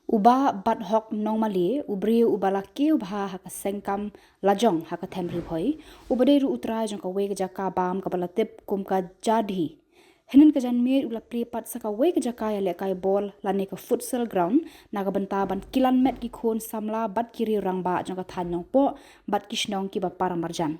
Uba bat hok normally ubri ubalaki ubha haka sengkam lajong haka temri phoi ubade ru utra jong ka we jaka bam ka balatip kum ka jadi hinin ka janmir ula play pat saka we jaka ya le kai ball lane ka futsal ground naga banta ban kilan met ki khon samla bat kiri rangba jong ka thanyong po bat kishnong ki ba paramarjan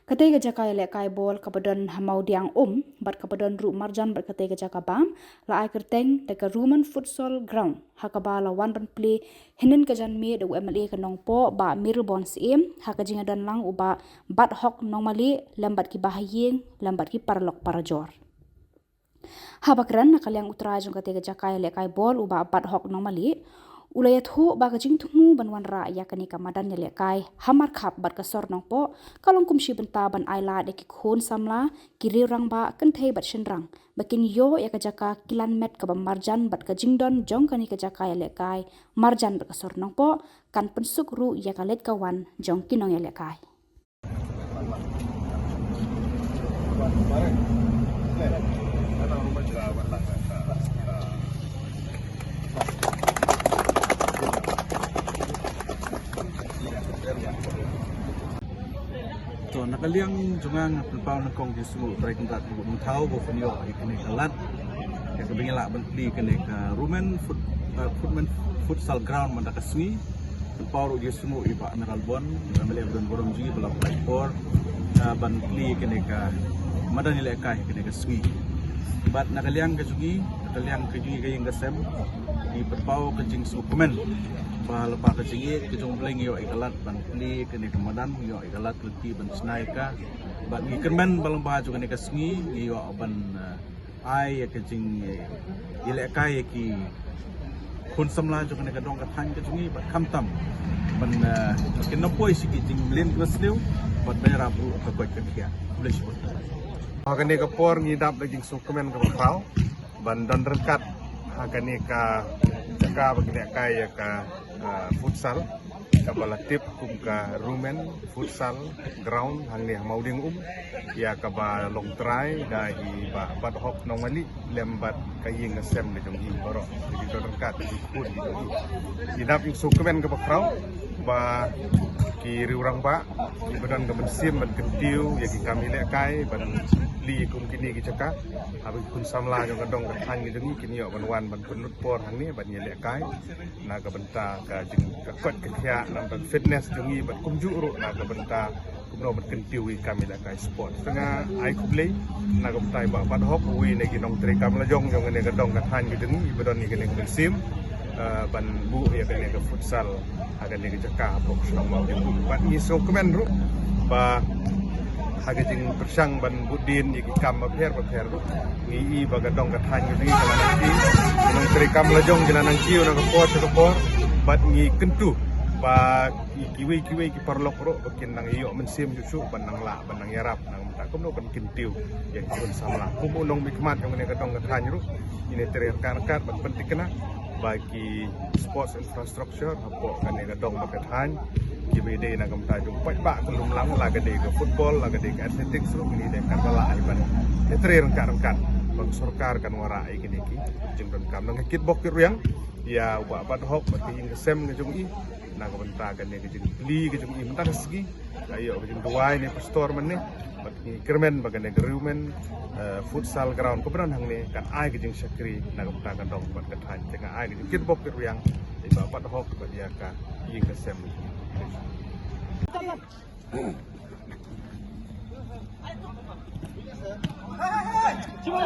Katay jaka ya le kai bol kabadan hamau diang bat kabadan ru marjan bat katay jaka bam la ai kerteng de ka Roman futsal ground hakaba la wan ban play hinin ka jan me de MLA ka nong po ba mirbon sim haka jinga dan lang uba bat hok normally lambat ki bahayeng lambat ki parlok parajor habakran nakalyang utra jong katay jaka ya le kai bol uba bat hok normally ulayat ho baga jing tungu banwan ra ya kani kamadan ya lekai hamar khap bat ka sor nong po kalong kumshi benta ban aila de ki khon samla kiri rang ba kan thei bat shin rang bakin yo ya ka jaka kilan met ka marjan bat ka jingdon jong kani ka jaka ya lekai marjan bat ka sor nong po kan pensuk ru ya ka let ka wan jong kinong ya lekai So nakaliang jungang pelpau nakong di semua mereka tak buat tahu bahwa penyo ikni kalat yang kebingela beli kene ka Roman futsal ground mandak kasui pelpau di semua iba Meralbon ambil beron boromji belah platform ban beli kene ka madan ile kai kene ka sui bat nakaliang kejugi kayeng gasem di pelpau kejing suplemen bahal pa kejingi kejong bleng yo ikalat ban pli kene kemadan yo ikalat leti ban snaika ban ngikermen balang baju kene kasngi yo ban ai kejing ile kai ki kun samla jo kene kadong kathan kejungi ban kamtam ban kinopoi si kejing blin klaslew ban bayar abu ka kwat kakia boleh sebut kene kapor ngidap daging sukemen ka pau ban don rekat kene ka jaka begini kaya ka futsal kabala tip kum ka Roman futsal ground hangni mau ding ya kaba long try dahi ba bat hok normally lembat kaying ngasem de jong boro jadi don kat di pun di dap yung sukemen ka bakraw ba ki riurang ba ki badan ka bensim ban kentiu ya ki kami le kai ban li kum kini ki jaka abi kun samla jong kadong ka thang jong kini yo ban wan ban kunut por hangni ban ye le kai na ka benta ka jing ka kwat ka khia nam ban fitness jong ban kum ju ro na ka benta kum no ban kentiu ki kami le kai sport tengah ai kublei na ka tai ba ban hok wi ne ki nong tre kam la jong jong ne kadong ka thang jong ibadon ni kene bensim ban bu ya kene ka futsal aga ne jaka box nomor ban ni so kemen ro ba haga jing persang ban budin iki kam per ru ni baga dong ka than ni kala nanti nang tri kam lajong jana nang kiu nang ko por bat ngi kentu ba kiwi ki parlok ro bakin nang iyo mensim susu ban nang la ban nang yarap nang ta kum no kan kintiu yang kun samla kum unong mikmat yang ne ka dong ka than ru ini tri kan ban penting kena bagi sports infrastructure hapo kan ne ka dong ka than GBD na kamta jung pa kulum lang laga de ke football laga de ke athletics ru ini de kan bala iban etre rangkan bang sarkar kan wara ai kini ki jung don kam nang kickbox ki yang ya wa bat hok bat ing sem ke jung i na kamta kan ne ke jung li ke jung i mentar segi ayo ke jung duai ne pastor men ne bat ki kermen bagan ne Roman futsal ground keberan hang ne kan ai ke jung sakri na kamta kan dong bat kathan tengah ai ke jung kickbox ki yang iba bat hok bat ya ka ing ke sem Cuma